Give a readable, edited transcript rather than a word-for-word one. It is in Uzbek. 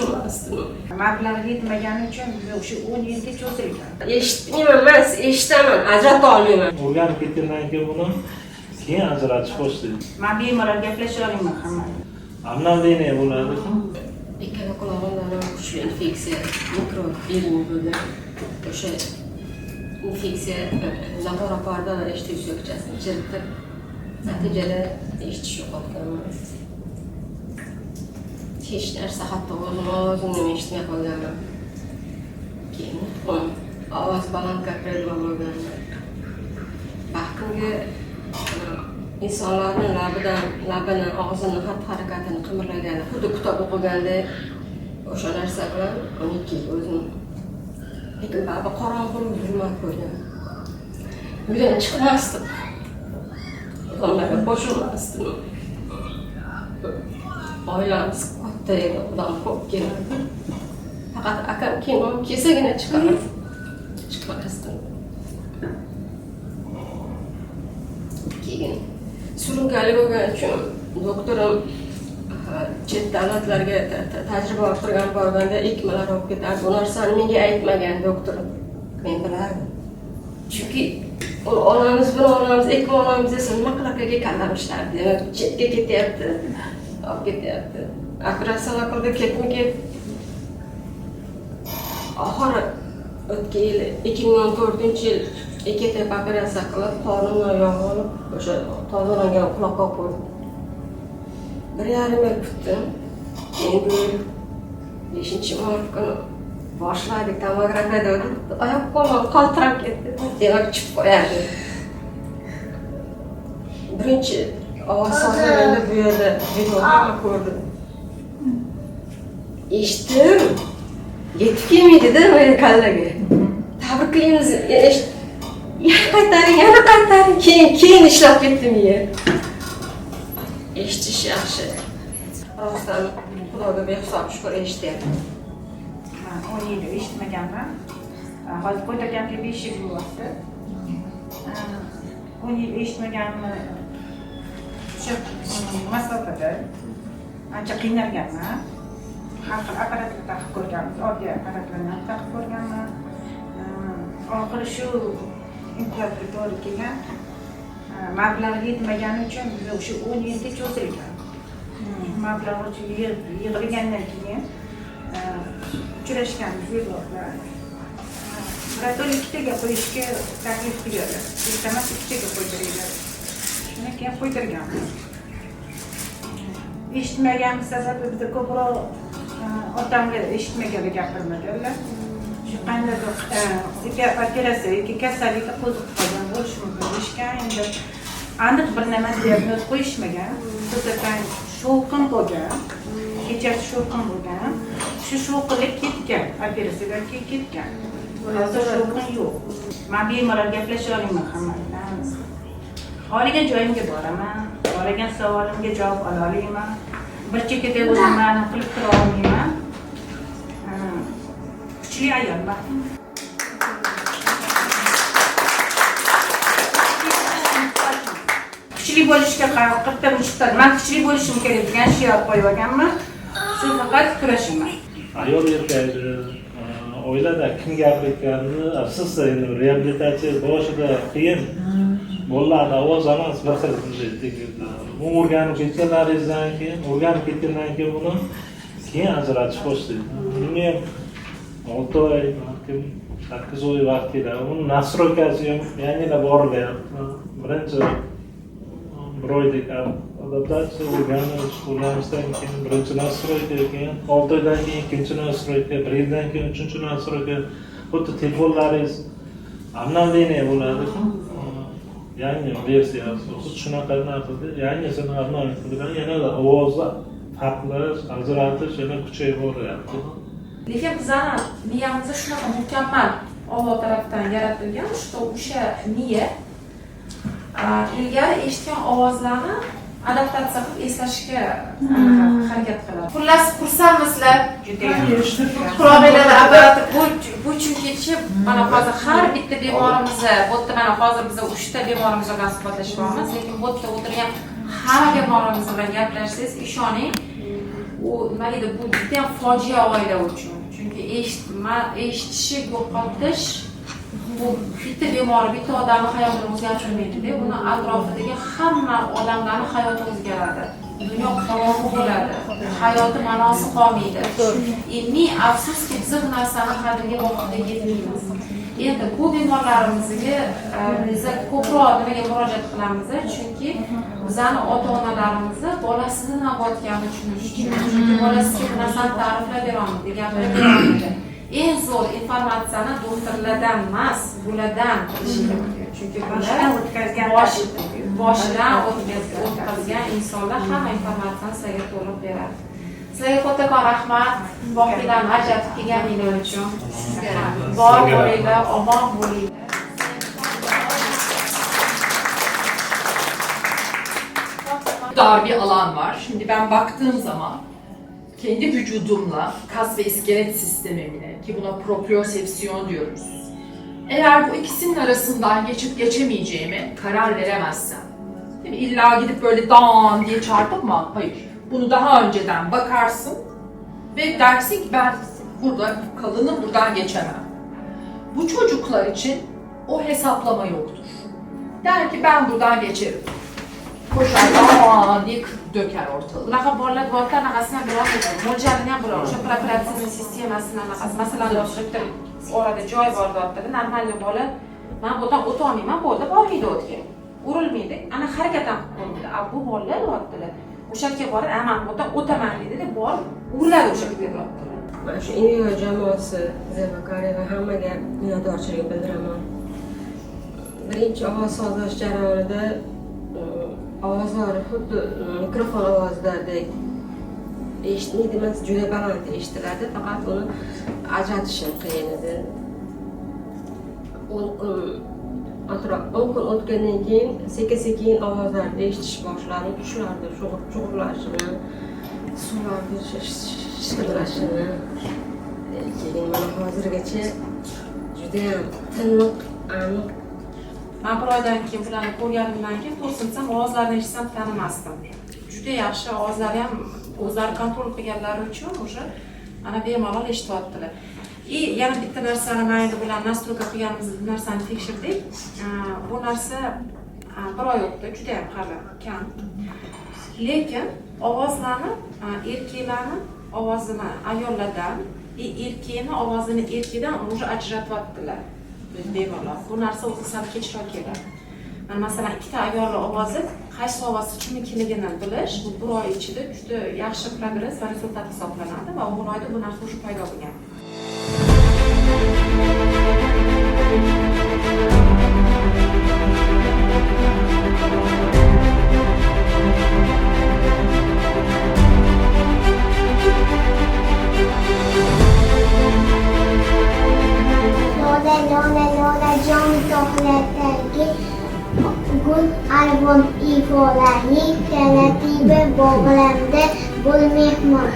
qo'shilmasdi. Mablag' yetmagani uchun o'sha 10 yilga cho'zilgan. Eshitmayman emas, eshitaman, ajrata olmayman. O'rganib ketgandan keyin buni keyin ajratish boshlaydi. Men bemalol gaplasha olaman hammaga. Обновление bo'ladi. Ikkala qulog'imda kuchli infeksiya, mikrovirus bo'ldi. O'sha infeksiya laboratoriyada eshitish yo'qchasini chiritib, natijada eshitish yo'qotganman. Hech narsa hatto o'zimni eshitmay qolganman. Keyin ovoz baland gapiradigan bo'lganman. Baxtimga insonlarning labini, og'zini, xatti-harakatini qimirlagani, xuddi kitob o'qigandek o'sha narsa bilan 12 yil o'zim. Lekin baribir qorong'ulik yurmay ko'rgan. Uydan chiqmasdim. Odamlarga qo'shilmasdim. Oilamiz katta edi, odam ko'p kelardi. Faqat akam kino kesagina chiqmasdim. Keyin surunkali bo'lgani uchun doktorim chet davlatlarga tajriba olib turgan borganda ekmalar olib ketardi. Bu narsani menga aytmagan doktorim. Men bilardim. Chunki onamiz bilan onamiz ekma onamiz esa nima qilakaga kallamishlardi. Chetga ketyapti, olib ketyapti. Operatsiya qildi, ketma-ket. Oxiri o'tgan yil 2014-yil ikkita operatsiya qilib, qornimni yog'i olib, o'sha tozalangan quloqqa qo'ydim. 1,5 yil kutdim. Keyin bu yil 5-mart kuni boshladik tomografiyada o'tib, oyoq qo'lim qaltirab ketdi. Demak, chiqib qo'yardi. Birinchi ovoz solganda bu yerda videoni ko'rdim. Eshitdim. Yetib kelmaydi-da meni kallaga. Tabriklaymiz. Yana qaytaring. Keyin ishlab ketdim ya. Eshitish yaxshi. Rostdan Xudoga behisob shukr eshityapman. Men 10 yil eshitmaganman. Hozir qo'ydirganimga 5 yil bo'lyapti. 10 yil eshitmaganimni o'sha masofada ancha qiynalganman. Har xil apparatlar taqib ko'rganmiz, oddiy apparatlarni taqib ko'rganman. Oxiri shu imtiyozga to'g'ri kelgan. Mablag' yetmagani uchun o'sha 10 yilga cho'zilgan. Mablag' uchun yig'ilgandan keyin uchrashganmiz yo'llar. Biroq ikkitaga qo'yishga taklif qiladi. Iltimos ikkitaga qo'ydiringlar. Shundan keyin qo'ydirganmiz. Eshitmaganimiz sababi bizda ko'proq otamga eshitmaganda gapirmadilar. Shu qandaydir operatsiya yoki kasallikka qo'ziqib qolgan bo'lishi mumkin. Eshitgan endi aniq bir nima diagnoz qo'yishmagan. To'satdan shovqin bo'lgan, kechasi shovqin bo'lgan. Shu shovqinlik ketgan, operatsiyadan keyin ketgan. Hozir shovqin yo'q. Men bemalol gaplasha olaman hamma bilan. Xohlagan joyimga boraman, xohlagan savolimga javob ola olaman. Bir chekkada o'zimni qilib tura olmayman. Kuchli ayolman. Kuchli bo'lishga qattiq mushtar. Men kuchli bo'lishim kerak degan shior qo'yib olganman. Shu faqat kurashaman. Ayol erkak oilada kim gapirayotganini afsuski endi reabilitatsiya boshida qiyin. Bolalarni ovoz emas, bir xil bu o'rganib ketganlaringizdan keyin, buni keyin ajratish boshlaydi. Buni ham 6 oy, 8 oy vaqt ketadi. Uni nastroykasi ham yangilab borilyapti. Birinchi bir oydek adaptatsiya o'rganishdan keyin birinchi nastroyka, keyin 6 oydan keyin ikkinchi nastroyka, 1 yildan keyin uchinchi nastroyka. Xuddi telefonlaringiz обновление bo'ladi. Yangi versiyasi, shunaqa narsada yangisini obnovish qilgan, yana ovozni farqlash, ajratish yana kuchayib boryapti. Lekin bizani miyamizda shunaqa mukammal Alloh tarafdan yaratilgan, o'sha miya ilgari eshitgan ovozlarni adaptatsiya qilib eslashga harakat qiladi. Xullas, xursandmisizlar? Qurollar apparati bu chunki mana hozir har bitta bemorimizni, bu yerda mana hozir biz 3 ta bemorimiz bilan suhbatlashyapmiz, lekin bu yerda o'tirgan hamma bemorimiz bilan gaplashsangiz, ishoning, u nima deydi, bu juda ham fojia oila uchun. Chunki eshitishi yo'qotish bu bitta bemor, bitta odamning hayotini o'zgartirmaydi-da, uni atrofidagi hamma odamlarning hayoti o'zgaradi. Dunyo qorong'u bo'ladi, hayoti ma'nosi qolmaydi. Ming afsuski biz bu narsani qadriga vaqtida yetmaymiz. Endi bu bemorlarimizga biz ko'proq nimaga murojaat qilamiz? Chunki bizning ota-onalarimiz bolasini nima bo'layotganini tushunish uchun, chunki bolasiga bu narsani ta'riflab berolmaydi, gapirib berolmaydi. Eng zo'r informatsiyani doktorlardan emas, bulardan bilish kerak. Chunki boshidan o'tkazgan insonlar hamma informatsiyani sizlarga to'liq beradi. Sizlarga kattakon rahmat, voqealarni ajratib kelganinglar uchun. Bor bo'linglar, omon bo'linglar. Dar bir alan var. Şimdi ben baktığım zaman kendi vücudumla kas ve iskelet sistemimle, ki buna propriosepsiyon diyoruz. Eğer bu ikisinin arasından geçip geçemeyeceğime karar veremezsem, değil mi? İlla gidip böyle dağın diye çarpıtma. Hayır. Bunu daha önceden bakarsın ve dersin ki ben burada kalınım, buradan geçemem. Bu çocuklar için o hesaplama yoktur. Der ki ben buradan geçerim. Koşar dağın diye döker ortalığı. Bunaqa bolalar borda anaqasini ham bilolmaydi. Mo'ljalini ham bilolmaydi. O'sha propriatsiya sistemasini anaqasi. Masalan, bitta orada joy bor deyapti. Normalniy bola men bu yerdan o'ta olmayman, bo'ldi, bormaydi o'tga. Urilmaydi. Ana harakat ham qilmaydi. Bu bolalar deyaptilar. O'sha yerga borib, men bu yerdan o'taman dedi, borib uriladi o'sha yerga deyaptilar. Men shu Inyo jamoasi Zebakari va hammaga minnatdorchilik bildiraman. Birinchi ovoz sozlash jarayonida ovozlari xuddi mikrofon ovozidadek eshitmaydi emas, juda baland eshitiladi, faqat uni ajratishim qiyin edi. 10 kun o'tgandan keyin sekin ovozlarni eshitish boshladim, tushlarni chug'urlashini, suvlarni shiqirlashini. Keyin mana hozirgacha judayam tiniq, aniq. Men bir oydan keyin bularni ko'rganimdan keyin to'sinsam, ovozlarini eshitsam tanimasdim. Juda yaxshi ovozlari ham o'zlari kontrol qilganlari uchun o'sha ana bemalol eshityaptilar. Yana bitta narsani mayli bilan nastroyka qilganimiz narsani tekshirdik. Bu narsa bir oy o'tdi, juda ham hali kam. Lekin ovozlarni, erkaklarni ovozini ayollardan, erkakni ovozini erkakdan o'zi ajratyaptilar. Bemalol. Bu narsa o'zi sal kechroq keladi. Masalan, ikkita ayolning ovozi qaysi ovoz kimnikiligini bilish bu bir oy ichida juda yaxshi progress va rezultat hisoblanadi va bu oyda bu narsa o'sha paydo bo'lgan. Lola jon to'xlatagi gul alvon ifolarning talatibi bog'lamda bo'l mehmon.